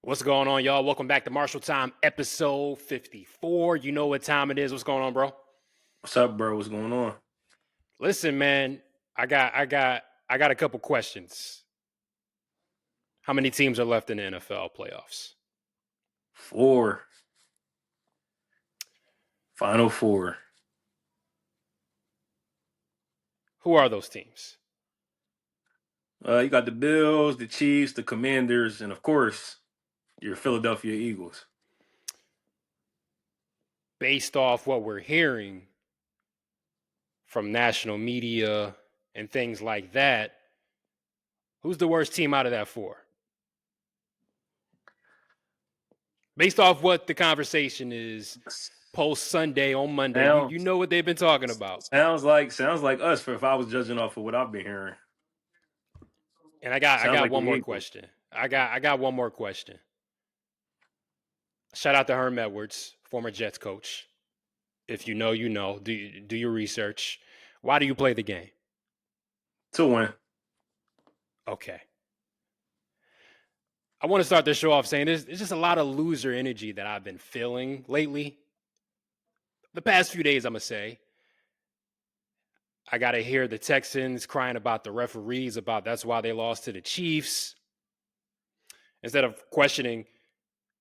What's going on, y'all? Welcome back to Marshall Time, episode 54. You know what time it is. What's going on, bro? What's up, bro? What's going on? Listen, man, I got a couple questions. How many teams are left in the NFL playoffs? Four. Final four. Who are those teams? You got the Bills, the Chiefs, the Commanders, and of course, your Philadelphia Eagles. Based off what we're hearing from national media and things like that, who's the worst team out of that four? Based off what the conversation is post Sunday on Monday, you Sounds know what they've been talking about. sounds like us for if I was judging off of what I've been hearing. And I Sounds got like the one more Eagles. question. I got one more question. Shout out to Herm Edwards, former Jets coach. If you know, you know. Do your research. Why do you play the game? To win. Okay. I want to start this show off saying there's just a lot of loser energy that I've been feeling lately. The past few days, I'm going to say. I got to hear the Texans crying about the referees, about that's why they lost to the Chiefs. Instead of questioning,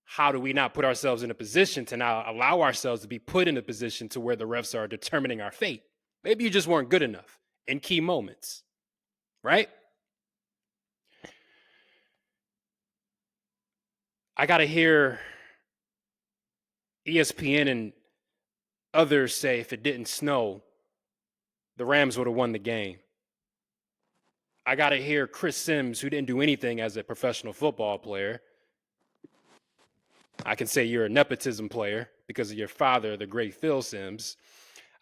how do we not put ourselves in a position to now allow ourselves to be put in a position to where the refs are determining our fate? Maybe you just weren't good enough in key moments, right? I got to hear ESPN and others say if it didn't snow, the Rams would have won the game. I got to hear Chris Sims, who didn't do anything as a professional football player. I can say you're a nepotism player because of your father, the great Phil Sims.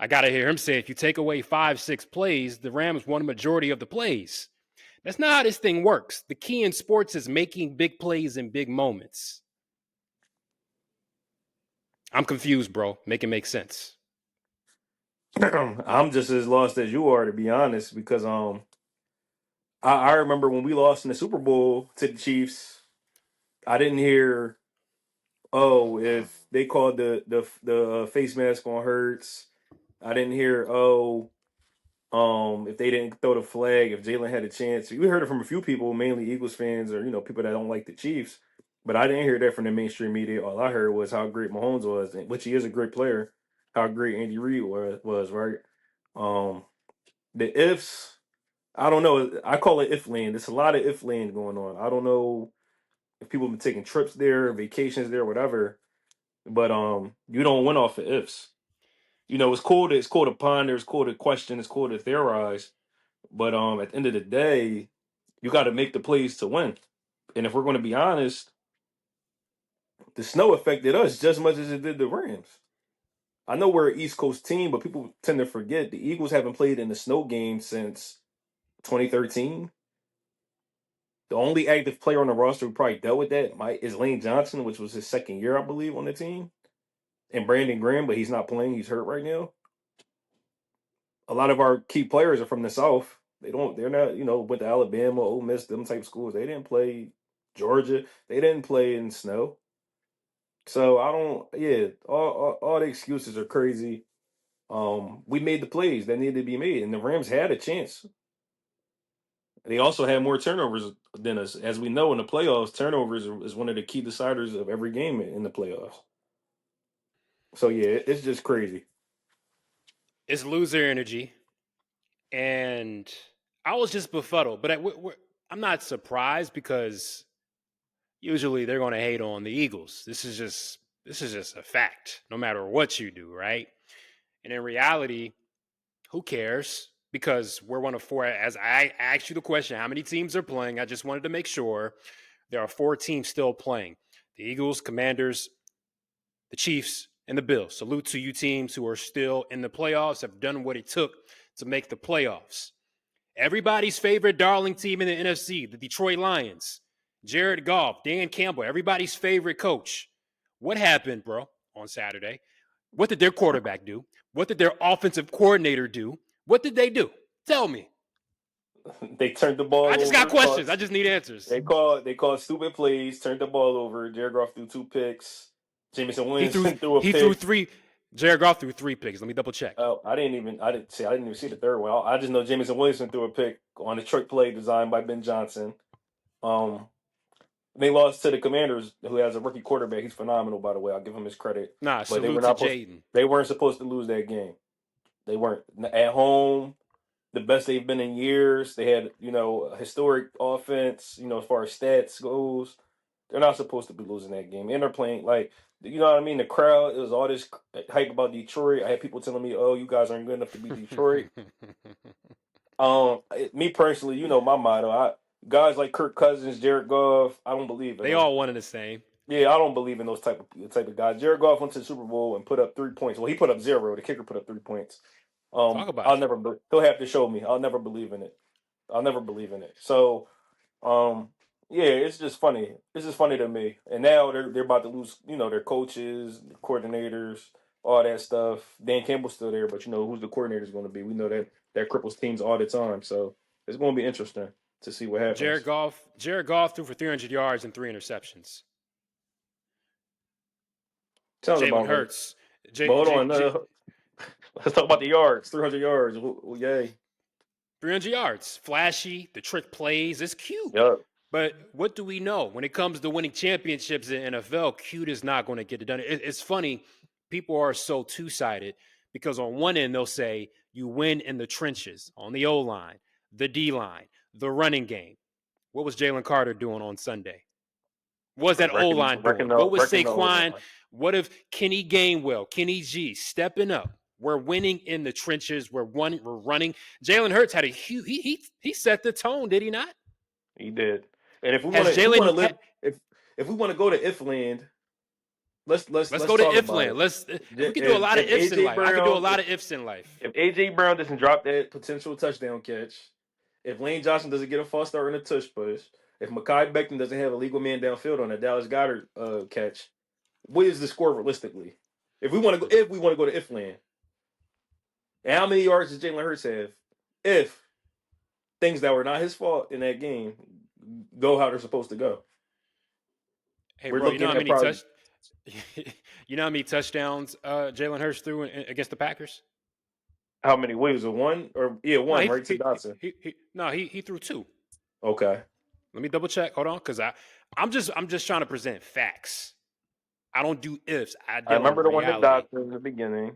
I got to hear him say if you take away 5-6 plays, the Rams won a majority of the plays. That's not how this thing works. The key in sports is making big plays in big moments. I'm confused, bro. Make it make sense. I'm just as lost as you are, to be honest, because I remember when we lost in the Super Bowl to the Chiefs, I didn't hear, oh, if they called the face mask on Hurts. I didn't hear, oh, if they didn't throw the flag, if Jalen had a chance. We heard it from a few people, mainly Eagles fans or people that don't like the Chiefs. But I didn't hear that from the mainstream media. All I heard was how great Mahomes was, which he is a great player. How great Andy Reid was right. Um, the ifs, I don't know. I call it if land. There's a lot of if land going on. I don't know if people have been taking trips there, vacations there, whatever. But you don't win off the ifs. It's cool to ponder, it's cool to question, it's cool to theorize. But at the end of the day, you got to make the plays to win. And if we're going to be honest, the snow affected us just as much as it did the Rams. I know we're an East Coast team, but people tend to forget the Eagles haven't played in the snow game since 2013. The only active player on the roster who probably dealt with that is Lane Johnson, which was his second year, I believe, on the team, and Brandon Graham, but he's not playing. He's hurt right now. A lot of our key players are from the South. They're not, went to Alabama, Ole Miss, them type schools. They didn't play Georgia. They didn't play in snow. So I don't, yeah, all the excuses are crazy. We made the plays that needed to be made, and the Rams had a chance. They also had more turnovers than us. As we know in the playoffs, turnovers is one of the key deciders of every game in the playoffs. So yeah, it's just crazy. It's loser energy. And I was just befuddled, but I'm not surprised because usually they're going to hate on the Eagles. This is just a fact, no matter what you do, right? And in reality, who cares? Because we're one of four. As I asked you the question, how many teams are playing? I just wanted to make sure there are four teams still playing: the Eagles, Commanders, the Chiefs, and the Bills. Salute to you teams who are still in the playoffs, have done what it took to make the playoffs. Everybody's favorite darling team in the NFC, the Detroit Lions. Jared Goff, Dan Campbell, everybody's favorite coach. What happened, bro, on Saturday? What did their quarterback do? What did their offensive coordinator do? What did they do? Tell me. They turned the I ball just got over. questions. I just need answers. They called stupid plays. Turned the ball over. Jared Goff threw 2 picks. Jameson He threw Williamson threw a he threw pick. three. Jared Goff threw 3 picks. Let me double check. Oh, I didn't even see the third one. I just know Jameson Williamson threw a pick on a trick play designed by Ben Johnson. Um, they lost to the Commanders, who has a rookie quarterback. He's phenomenal, by the way. I'll give him his credit. Nah, But salute to Jaden. they weren't supposed to lose that game. They weren't at home. The best they've been in years. They had, a historic offense, as far as stats goes. They're not supposed to be losing that game. And they're playing like, you know what I mean? The crowd, it was all this hype about Detroit. I had people telling me, "Oh, you guys aren't good enough to beat Detroit." Me personally, my motto. Guys like Kirk Cousins, Jared Goff, I don't believe in They those. all one and the same. Yeah, I don't believe in those type of guys. Jared Goff went to the Super Bowl and put up 3 points. Well, he put up zero. The kicker put up 3 points. Talk about I'll it. never. He'll have to show me. I'll never believe in it. I'll never believe in it. So, um, yeah, it's just funny. It's just funny to me. And now they're about to lose. Their coaches, their coordinators, all that stuff. Dan Campbell's still there, but who's the coordinator is going to be. We know that cripples teams all the time. So it's going to be interesting to see what Jared happens. Goff. Jared Goff threw for 300 yards and 3 interceptions. Sounds Jalen about right. Hurts. But hold on. J, Let's talk about the yards. 300 yards. Yay. 300 yards. Flashy. The trick plays. It's cute. Yep. But what do we know? When it comes to winning championships in NFL, cute is not going to get it done. It's funny. People are so two-sided because on one end, they'll say you win in the trenches, on the O-line, the D-line, the running game. What was Jalen Carter doing on Sunday? What was that O-line doing? What was Wrecking the Saquon? O-line. What if Kenny Gainwell, Kenny G stepping up? We're winning in the trenches. We're running. Jalen Hurts had a huge. He set the tone, did he not? He did. And if we want Has to, if we want Jalen? to live, if we want to go to if land, Let's let's go to talk if about land. it. Let's. We could do a lot of If ifs in AJ life. I could do a Brown, lot of ifs in life. if AJ Brown doesn't drop that potential touchdown catch, if Lane Johnson doesn't get a false start in a tush push, if Mekhi Becton doesn't have a legal man downfield on a Dallas Goddard catch, what is the score realistically? If we want to go to if land, and how many yards does Jalen Hurts have? If things that were not his fault in that game go how they're supposed to go, Hey, we're bro, you know looking how at many probably you know how many touchdowns Jalen Hurts threw against the Packers? how many waves of one or No, one right to Dotson. he threw two. Okay, Let me double check. Hold on, because I'm just trying to present facts. I don't do ifs. I I deal in remember the one to reality. Dotson in the beginning.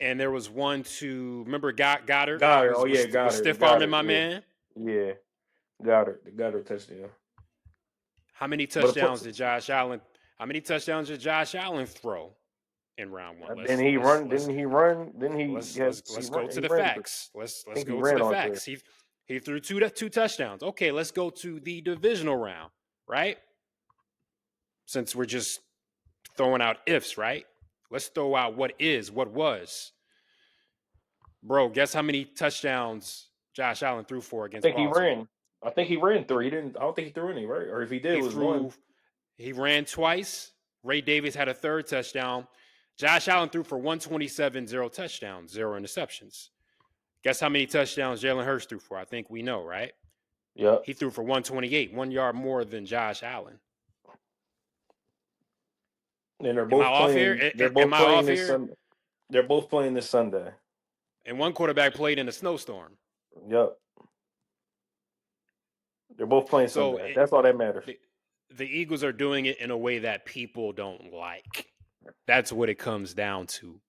And there was one to remember Goddard Goddard, oh was yeah, was was Goddard, stiff arming Goddard, my yeah, man. yeah, Goddard touchdown. How many But touchdowns did Josh Allen? How many touchdowns did Josh Allen throw in round one? didn't Let's he let's run? let's Didn't he run? Didn't let's he had let's he let's go run? to He the ran. facts. Let's I let's think he go to ran the out there. facts. He threw two touchdowns. Okay, let's go to the divisional round, right? Since we're just throwing out ifs, right? Let's throw out what is, what was. Bro, guess how many touchdowns Josh Allen threw for I against think he Baltimore? ran. I think he ran three. He didn't. I don't think he threw any. Right? Or if he did, it He was one. threw, he ran twice. Ray Davis had a third touchdown. Josh Allen threw for 127, zero touchdowns, zero interceptions. Guess how many touchdowns Jalen Hurts threw for? I think we know, right? Yep. He threw for 128, 1 yard more than Josh Allen. And they're Am I both off here? playing. They're Am both I playing off this here? Sunday. They're both playing this Sunday. And one quarterback played in a snowstorm. Yep. They're both playing So Sunday. That's all that matters. the Eagles are doing it in a way that people don't like. That's what it comes down to.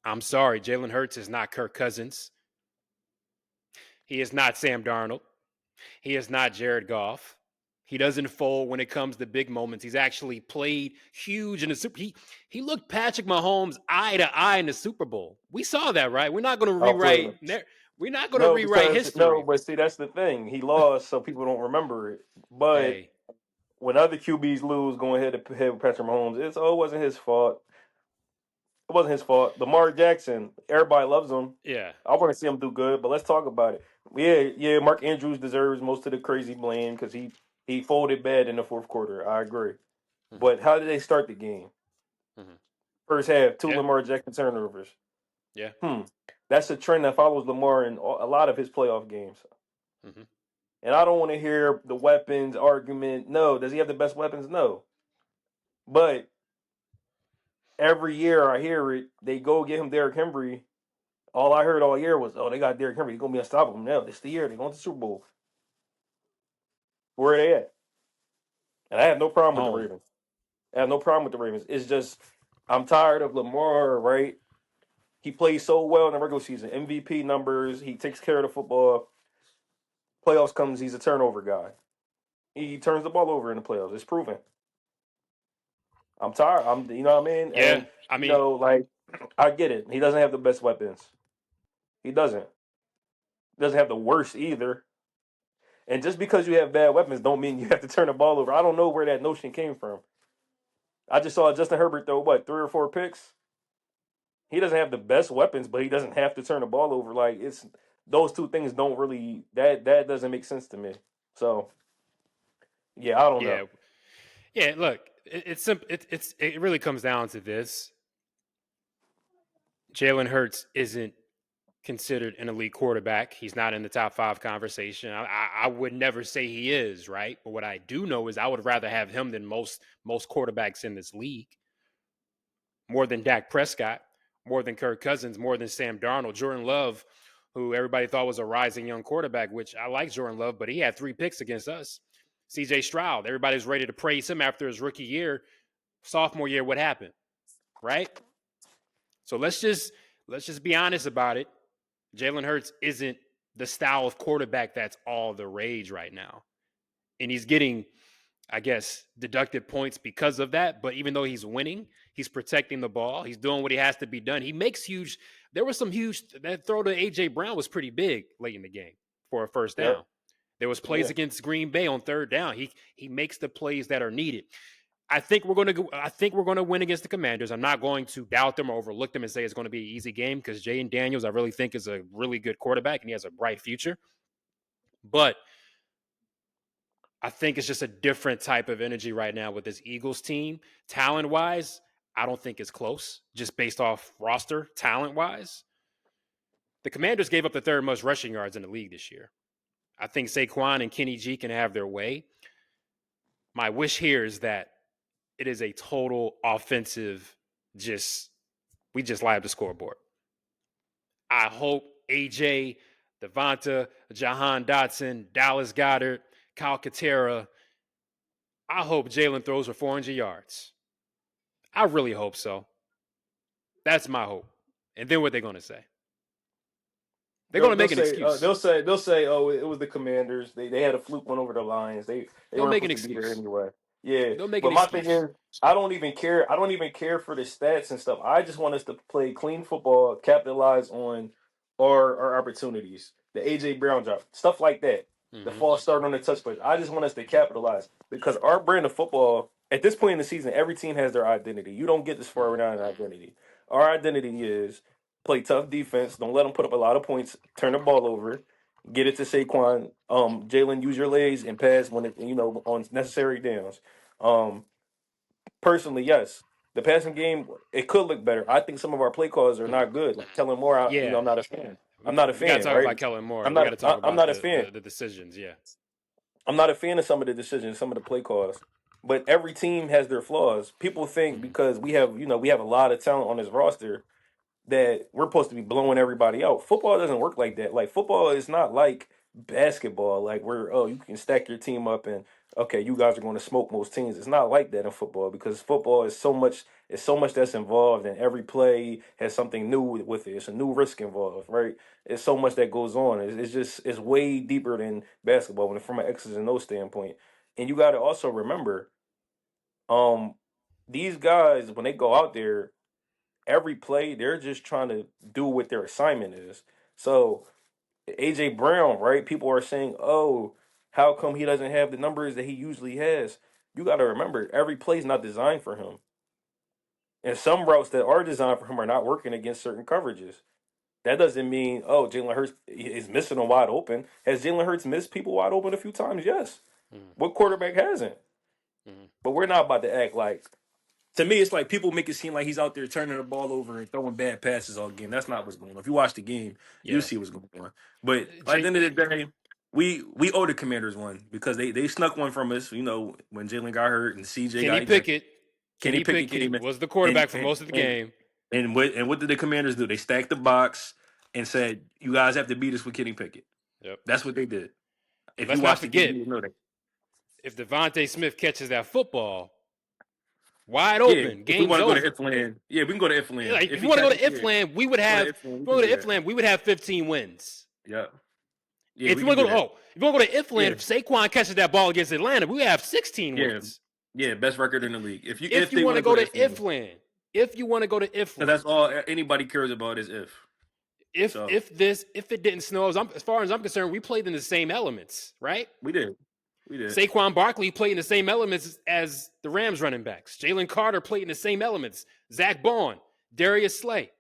I'm sorry, Jalen Hurts is not Kirk Cousins. He is not Sam Darnold. He is not Jared Goff. He doesn't fold when it comes to big moments. He's actually played huge in the Super. He looked Patrick Mahomes eye to eye in the Super Bowl. We saw that, right? We're not going to Outplayed rewrite. him. We're not going to No, rewrite because no, history. but see, that's the thing. He lost, so people don't remember it. But Hey, when other QBs lose, going head to head with Patrick Mahomes, it wasn't his fault. It wasn't his fault. Lamar Jackson, everybody loves him. yeah. I want to see him do good, but let's talk about it. Yeah. Mark Andrews deserves most of the crazy blame because he folded bad in the fourth quarter. I agree. Mm-hmm, But how did they start the game? mm-hmm. First half, two Yeah, Lamar Jackson turnovers. yeah. That's a trend that follows Lamar in a lot of his playoff games. Hmm. And I don't want to hear the weapons argument. No, does he have the best weapons? No. But every year I hear it, they go get him Derrick Henry. All I heard all year was, oh, they got Derrick Henry. He's going to be unstoppable. No, this the year. They're going to the Super Bowl. Where are they at? And I have no problem with the Home. Ravens. I have no problem with the Ravens. It's just, I'm tired of Lamar, right? He plays so well in the regular season. MVP numbers. He takes care of the football. Playoffs comes, he's a turnover guy. He turns the ball over in the playoffs. It's proven. I'm tired. You know what I mean? Yeah, And, I mean, like, I get it. He doesn't have the best weapons. He doesn't. Doesn't have the worst either. And just because you have bad weapons don't mean you have to turn the ball over. I don't know where that notion came from. I just saw Justin Herbert throw what, 3 or 4 picks? He doesn't have the best weapons, but he doesn't have to turn the ball over. Like it's those two things don't really that doesn't make sense to me. So yeah, I don't yeah, know. yeah. Look, it's simple. It really comes down to this: Jalen Hurts isn't considered an elite quarterback. He's not in the top five conversation. I would never say he is, right? But what I do know is I would rather have him than most quarterbacks in this league. More than Dak Prescott, more than Kirk Cousins, more than Sam Darnold, Jordan Love, who everybody thought was a rising young quarterback, which I like Jordan Love, but he had 3 picks against us. CJ Stroud, everybody's ready to praise him after his rookie year. Sophomore year, what happened? Right? So let's just be honest about it. Jalen Hurts isn't the style of quarterback that's all the rage right now. And he's getting, I guess, deducted points because of that. But even though he's winning, he's protecting the ball. He's doing what he has to be done. He makes huge. There was some huge. That throw to AJ Brown was pretty big late in the game for a first Yep. down. There was Yeah. plays against Green Bay on third down. He makes the plays that are needed. I think we're going to win against the Commanders. I'm not going to doubt them or overlook them and say it's going to be an easy game because Jaden Daniels, I really think, is a really good quarterback and he has a bright future. But I think it's just a different type of energy right now with this Eagles team. Talent wise, I don't think it's close, just based off roster talent wise. The Commanders gave up the third most rushing yards in the league this year. I think Saquon and Kenny G can have their way. My wish here is that it is a total offensive, just we just light up the scoreboard. I hope AJ, Devonta, Jahan Dotson, Dallas Goddard, Kyle Katera. I hope Jalen throws for 400 yards. I really hope so. That's my hope. And then what they're going to say? They're going They'll to they'll make an say excuse. they'll say oh it was the Commanders. They had a fluke one over the Lions. They They'll weren't make an supposed to be there excuse. anyway. Yeah, They'll make an but my thing excuse. is I don't even care. I don't even care for the stats and stuff. I just want us to play clean football, capitalize on our opportunities. The AJ Brown drop, stuff like that. The Mm-hmm. false start on the touch push. I just want us to capitalize because our brand of football at this point in the season, every team has their identity. You don't get this far Mm-hmm. without an identity. Our identity is play tough defense. Don't let them put up a lot of points. Turn the ball over. Get it to Saquon. Jalen, use your legs and pass when it on necessary downs. Um, Personally, yes, the passing game it could look better. I think some of our play calls are not good. Like Kellen Moore, Yeah. I'm not a fan. We, I'm not a we got to fan, talk about right? Kellen Moore. I'm We got to not. talk I'm about not a the, fan. the, the decisions. Yeah. I'm not a fan of some of the decisions, some of the play calls. But every team has their flaws. People think Mm-hmm. because we have a lot of talent on this roster that we're supposed to be blowing everybody out. Football doesn't work like that. Like football is not like basketball, like where you can stack your team up and okay, you guys are going to smoke most teams. It's not like that in football because football is so much that's involved and every play has something new with it. It's a new risk involved, right? It's so much that goes on. It's way deeper than basketball when from an X's and O's standpoint. And you got to also remember, um, these guys when they go out there every play, they're just trying to do what their assignment is. So AJ Brown, right? People are saying, "Oh, how come he doesn't have the numbers that he usually has?" You got to remember, every play is not designed for him, and some routes that are designed for him are not working against certain coverages. That doesn't mean, oh, Jalen Hurts is missing them wide open. Has Jalen Hurts missed people wide open a few times? Yes. Mm-hmm. What quarterback hasn't? Mm-hmm. But we're not about to act like to me, it's like people make it seem like he's out there turning the ball over and throwing bad passes all game. That's not what's going on. If you watch the game, you'll Yeah. see what's going on. But at the J- end of the day, we owe the Commanders one because they snuck one from us. When Jalen got hurt and CJ got Kenny ejected. Pickett, Kenny Kenny Pickett came Pickett in, was the and quarterback for and most of the and game. what did the Commanders do? They stacked the box and said, "You guys have to beat us with Kenny Pickett." Yep. That's what they did. And If you let's not watch the game, forget, you know that. if Devontae Smith catches that football wide Yeah, open, if we game's want to go to over. Ifland, yeah, we can go to Ifland. Like If if you he want to go catch to it, yeah, Ifland, we would go to have. Ifland. If We we can go to do that. Ifland, we would have 15 wins. Yeah, yeah, If we you can want to do go, that. if you want to go to Ifland, Yeah, if Saquon catches that ball against Atlanta, we would have 16 yeah, wins. yeah. Best record in the league. If If you they want want to to go go to to Ifland, Ifland, if you want to go to because Ifland, that's all anybody cares about is if. if So if this if it didn't snow, as far as I'm concerned, we played in the same elements, right? we did, we did. Saquon Barkley played in the same elements as the Rams running backs. Jalen Carter played in the same elements. Zach Bond, Darius Slay,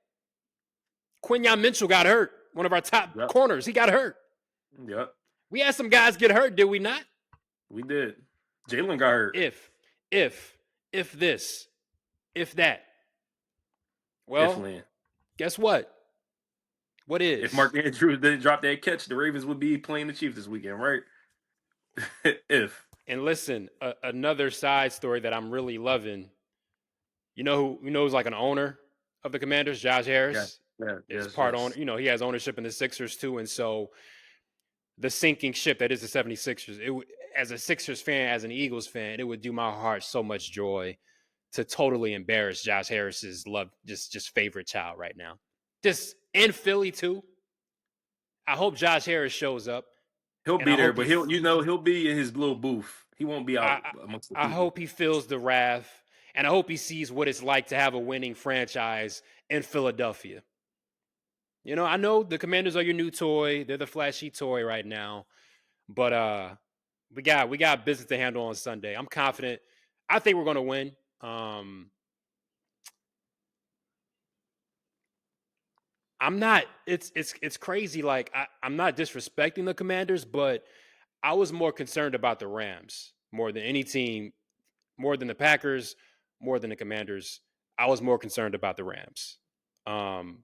Quinyon Mitchell got hurt. One of our top Yep, corners, he got hurt. yep. We had some guys get hurt, did we not? We did. Jalen got hurt. If, if, if this, if that. Well, Ifland. guess what? What If is? Mark Andrews didn't drop that catch, the Ravens would be playing the Chiefs this weekend, right? If. And listen, another side story that I'm really loving. You know who's like an owner of the Commanders? Josh Yeah, Harris yeah, is yes, part owner. yes. You know, he has ownership in the Sixers too. And so the sinking ship that is the 76ers, as a Sixers fan, as an Eagles fan, it would do my heart so much joy to totally embarrass Josh Harris's love, just favorite child right now. Just in Philly too. I hope Josh Harris shows up, He'll and be there, but he'll be in his little booth. He won't be out I, amongst the I people. hope he feels the wrath, and I hope he sees what it's like to have a winning franchise in Philadelphia. You know, I know the Commanders are your new toy; they're the flashy toy right now, but we got business to handle on Sunday. I'm confident. I think we're going to win. I'm not. It's crazy. Like I'm not disrespecting the Commanders, but I was more concerned about the Rams more than any team, more than the Packers, more than the Commanders. I was more concerned about the Rams. Um,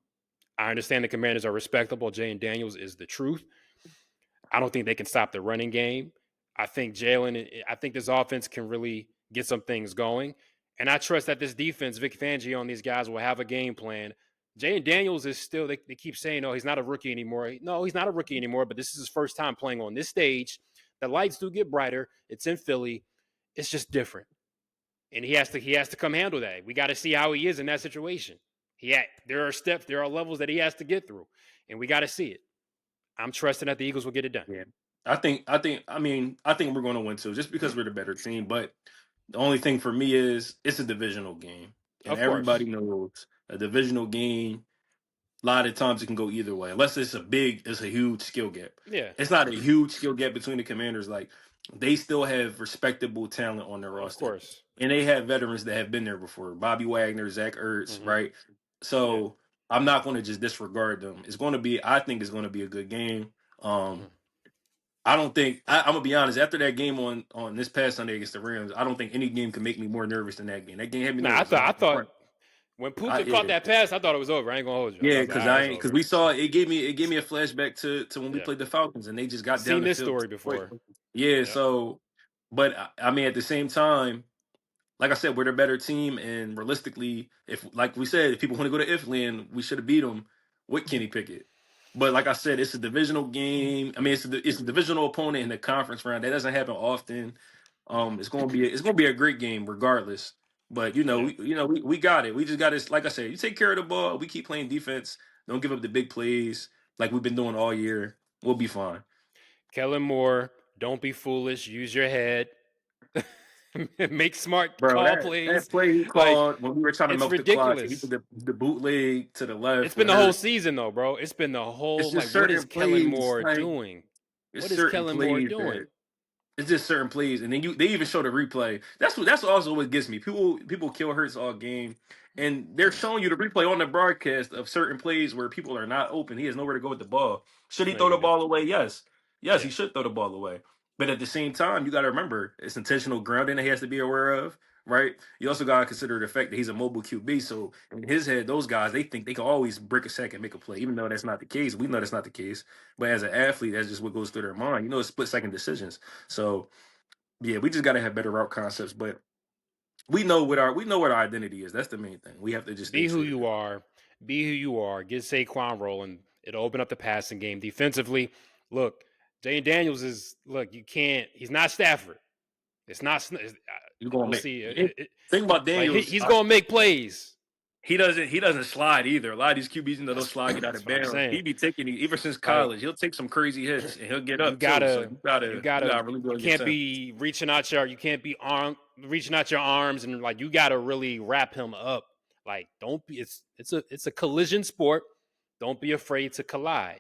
I understand the Commanders are respectable. Jay and Daniels is the truth. I don't think they can stop the running game. I think I think this offense can really get some things going. And I trust that this defense, Vic Fangio and these guys will have a game plan. Jay and Daniels is still, they keep saying, oh, he's not a rookie anymore. No, he's not a rookie anymore, but this is his first time playing on this stage. The lights do get brighter. It's in Philly. It's just different. And he has to come handle that. We got to see how he is in that situation. There are steps, there are levels that he has to get through, and we got to see it. I'm trusting that the Eagles will get it done. Yeah, I think we're going to win too, just because we're the better team. But the only thing for me is it's a divisional game, and Of everybody course. knows a divisional game. A lot of times it can go either way, unless it's a huge skill gap. Yeah. It's not a huge skill gap between the Commanders. Like they still have respectable talent on their Of roster, course. and they have veterans that have been there before. Bobby Wagner, Zach Ertz, Hmm. right? Yeah. So I'm not going to just disregard them. I think it's going to be a good game. Hmm. I don't think I'm gonna be honest. After that game on this past Sunday against the Rams, I don't think any game can make me more nervous than that game. That game had me Nah, I nervous. thought I'm I not gonna thought front. when I, Puka caught yeah, that pass, I thought it was over. I ain't gonna hold you. I yeah, was like, because ah, it's because over. we saw it gave me a flashback to when we Yeah. played the Falcons and they just got down Seen the this field. story before. Yeah, Yep. so but I mean at the same time, like I said, we're the better team, and realistically, if like we said, if people want to go to Ifland, we should have beat them with Kenny Pickett. But like I said, it's a divisional game. I mean, it's a divisional opponent in the conference round. That doesn't happen often. It's gonna be a great game regardless. But Yeah. we got it. We just got to, like I said, you take care of the ball. We keep playing defense. Don't give up the big plays like we've been doing all year. We'll be fine. Kellen Moore, don't be foolish. Use your head. Make smart Bro, call that plays. play he Like called when we were trying to it's milk the clock, he ridiculous. did the bootleg to the It's left been with the whole her. season though, bro. It's been the It's whole just like what is certain Kellen plays, Moore like doing? it's What is certain Kellen Moore plays doing? that it's just certain plays, and then they even show the replay. That's also what gets me. People kill Hurts all game, and they're showing you the replay on the broadcast of certain plays where people are not open. He has nowhere to go with the ball. Should he No, you throw the can do. ball away? Yes, yes, he Yeah. should throw the ball away. But at the same time, you got to remember it's intentional grounding that he has to be aware of. right? You also got to consider the fact that he's a mobile QB. So in his head, those guys they think they can always break a sack and make a play, even though that's not the case. We know that's not the case. But as an athlete, that's just what goes through their mind. You know, it's split second decisions. So yeah, we just got to have better route concepts. But we know what our identity is. That's the main thing. We have to just stay Be who true to you that. are. Be who you are. Get Saquon rolling. It'll open up the passing game. Defensively, look, Jay Daniels is look. You can't. He's not Stafford. It's not. You're gonna We'll make. see. Think about Like Daniels. he's gonna make plays. He doesn't slide either. A lot of these QBs, don't slide, get out That's of what I'm bounds. He saying. be taking it ever since Like college. He'll take some crazy hits and he'll get you up too. So gotta, you you gotta you gotta. gotta really go You against can't him. be reaching out your. You can't be reaching out your arms and like you gotta really wrap him up. Like don't be. It's a collision sport. Don't be afraid to collide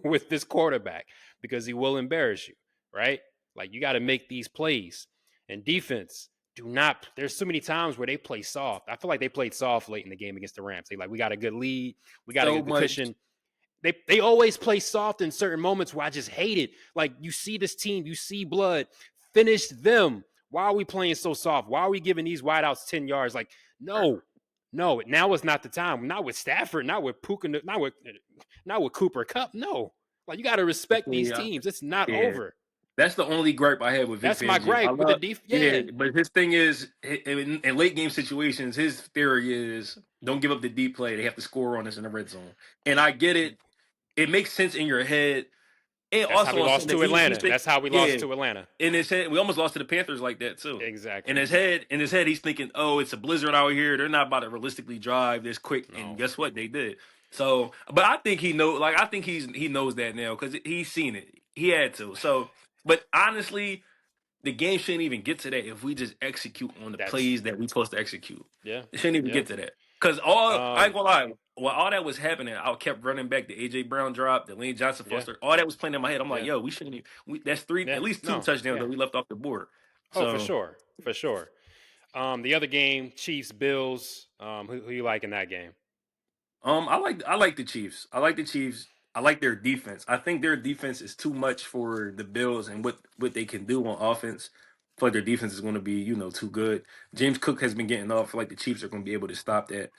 with this quarterback because he will embarrass you, right? Like you got to make these plays. And defense, do not. There's so many times where they play soft. I feel like they played soft late in the game against the Rams. They like we got a good lead, we got a So good much. cushion. They always play soft in certain moments where I just hate it. Like you see this team, you see blood, finish them. Why are we playing so soft? Why are we giving these wideouts 10 yards? Like, no, no, now is not the time. Not with Stafford, not with Puka, not with Cooper Cup. No. Like you got to respect these Yeah, teams. It's not yeah. over. That's the only gripe I have with Vic That's my Fangio. I gripe with the love, def. yeah, Yeah. but his thing is in late game situations, his theory is don't give up the deep play. They have to score on us in the red zone, and I get it. It makes sense in your head, and That's how also we on lost Sunday to he's Atlanta. think, That's how we lost yeah. to Atlanta. In his head, we almost lost to the Panthers like that too. Exactly. In his head, he's thinking, "Oh, it's a blizzard out here. They're not about to realistically drive this quick." And No. guess what? They did. So, but I think he know, like I think he knows that now because he's seen it. He had to. So, but honestly, the game shouldn't even get to that if we just execute on the That's plays that we supposed to execute. yeah. It shouldn't even Yeah. get to that. Cause all I ain't Um, gonna lie, while all that was happening, I kept running back the AJ Brown drop, the Lane Johnson yeah. Foster, all that was playing in my head. I'm like, Yeah. yo, we shouldn't even that's three Yeah. at least two No. touchdowns Yeah. that we left off the board. Oh, for So sure. For sure. The other game, Chiefs, Bills. Who you like in that game? I like the Chiefs. I like the Chiefs. I like their defense. I think their defense is too much for the Bills and what they can do on offense. I feel like their defense is going to be too good. James Cook has been getting off. I feel like the Chiefs are going to be able to stop that.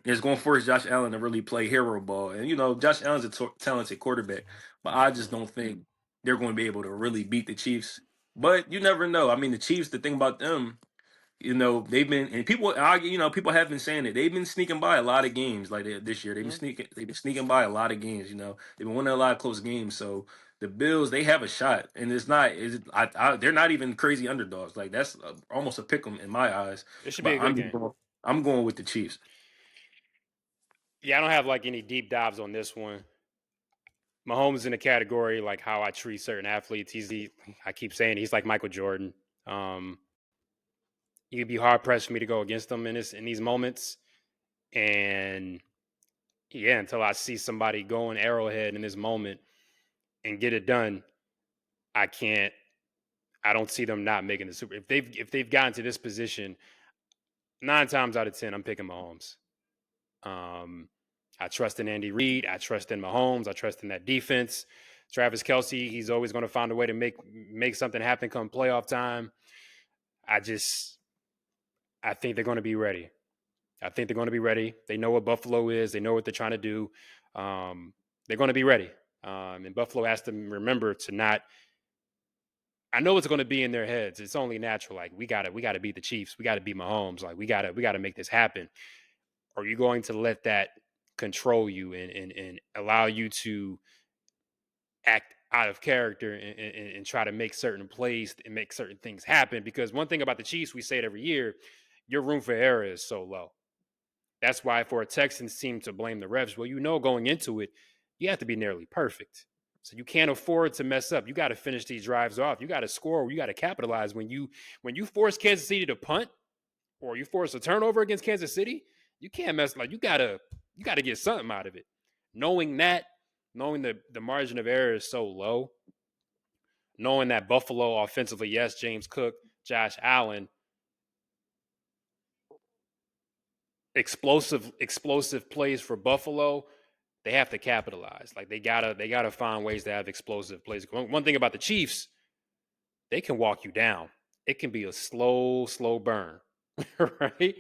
It's going to force Josh Allen to really play hero ball, and Josh Allen's a talented quarterback, but I just don't think they're going to be able to really beat the Chiefs. But you never know. I mean, the Chiefs. The thing about them, they've been and people. People have been saying it. They've been sneaking by a lot of games this year. They've been Mhm. sneaking. They've been sneaking by a lot of games. They've been winning a lot of close games. So the Bills, they have a shot, and it's not. They're not even crazy underdogs. Like that's almost a pick 'em in my eyes. It should be But a good game. I'm going with the Chiefs. Yeah, I don't have like any deep dives on this one. Mahomes in the category like how I treat certain athletes. I keep saying he's like Michael Jordan. Um, You'd be hard pressed for me to go against him in these moments. And yeah, until I see somebody go in Arrowhead in this moment and get it done, I can't. I don't see them not making the super. If they've gotten to this position, 9 times out of 10, I'm picking Mahomes. Um, I trust in Andy Reid. I trust in Mahomes. I trust in that defense. Travis Kelsey, he's always going to find a way to make something happen come playoff time. I just I think they're going to be ready. I think they're going to be ready. They know what Buffalo is. They know what they're trying to do. They're going to be ready. And Buffalo has to remember to not. I know it's going to be in their heads. It's only natural. Like we got to beat the Chiefs. We got to beat Mahomes. Like we got to make this happen. Are you going to let that control you and allow you to act out of character and try to make certain plays and make certain things happen? Because one thing about the Chiefs, we say it every year, your room for error is so low. That's why for a Texans team to blame the refs, well, going into it, you have to be nearly perfect. So you can't afford to mess up. You got to finish these drives off. You got to score. You got to capitalize. When you force Kansas City to punt or you force a turnover against Kansas City, you can't mess like you gotta get something out of it. Knowing that, knowing the margin of error is so low, knowing that Buffalo offensively, yes, James Cook, Josh Allen, explosive plays for Buffalo, they have to capitalize. Like they gotta find ways to have explosive plays. One thing about the Chiefs, they can walk you down. it can be a slow, slow burn, right?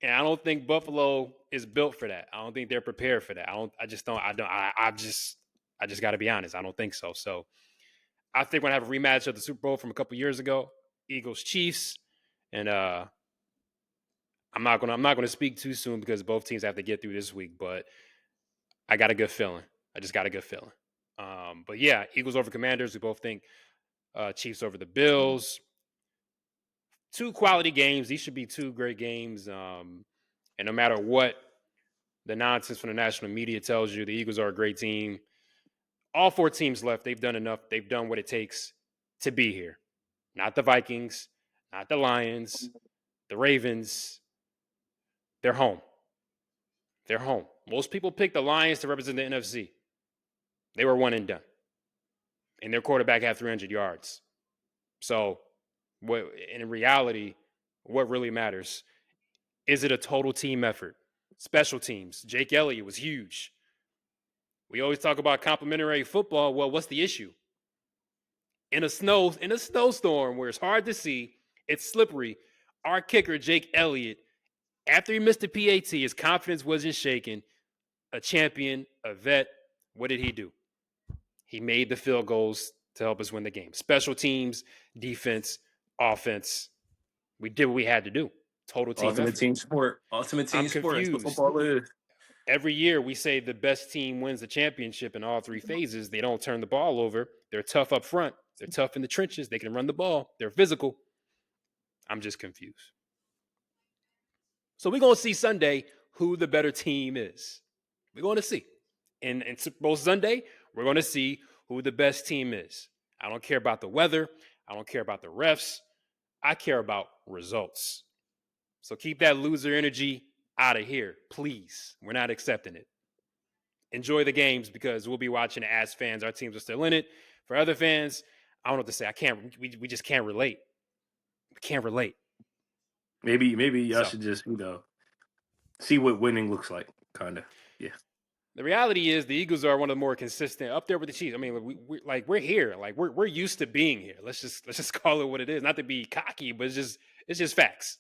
And I don't think Buffalo is built for that. I don't think they're prepared for that. I just don't. I don't. I just got to be honest. I don't think so. So I think we're gonna have a rematch of the Super Bowl from a couple years ago, Eagles Chiefs, and I'm not gonna speak too soon because both teams have to get through this week. But I got a good feeling. I just got a good feeling. But yeah, Eagles over Commanders. We both think Chiefs over the Bills. Two quality games. These should be two great games. And no matter what the nonsense from the national media tells you, the Eagles are a great team. All four teams left. They've done enough. They've done what it takes to be here. Not the Vikings, not the Lions, the Ravens. They're home. They're home. Most people pick the Lions to represent the NFC. They were one and done. And their quarterback had 300 yards. So, what in reality, what really matters is it a total team effort? Special teams. Jake Elliott was huge. We always talk about complimentary football. Well, what's the issue? In a snowstorm where it's hard to see, it's slippery. Our kicker, Jake Elliott, after he missed the PAT, his confidence wasn't shaken. A champion, a vet. What did he do? He made the field goals to help us win the game. Special teams, defense, offense. We did what we had to do. Total team Ultimate effort. team sport. Ultimate I'm team sport. That's what confused. football is. Every year we say the best team wins the championship in all three phases. They don't turn the ball over. They're tough up front. They're tough in the trenches. They can run the ball. They're physical. I'm just confused. So we're going to see Sunday who the better team is. We're going to see. In Super Bowl Sunday, we're going to see who the best team is. I don't care about the weather. I don't care about the refs. I care about results. So keep that loser energy out of here, please. We're not accepting it. Enjoy the games because we'll be watching it as fans. Our teams are still in it. For other fans, I don't know what to say. I can't. We just can't relate. We can't relate. Maybe y'all So should just see what winning looks like. Kind of. Yeah. the reality is the Eagles are one of the more consistent up there with the Chiefs. I mean, we're here. Like we're used to being here. Let's just call it what it is. Not to be cocky, but it's just facts.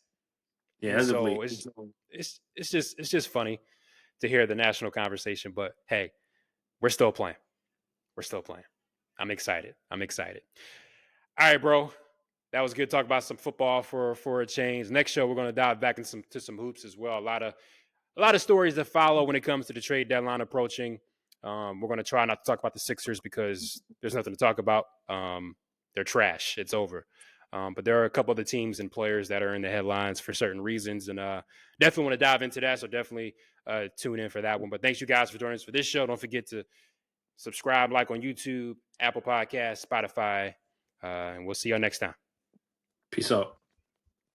Yeah. And As of so late. it's just funny to hear the national conversation. But hey, we're still playing. We're still playing. I'm excited. I'm excited. All right, bro. That was good talk about some football for a change. Next show, we're going to dive back into some hoops as well. A lot of stories to follow when it comes to the trade deadline approaching. We're going to try not to talk about the Sixers because there's nothing to talk about. They're trash. It's over. But there are a couple of the teams and players that are in the headlines for certain reasons, and definitely want to dive into that. So definitely tune in for that one. But thanks you guys for joining us for this show. Don't forget to subscribe, like on YouTube, Apple Podcasts, Spotify, and we'll see y'all next time. Peace out.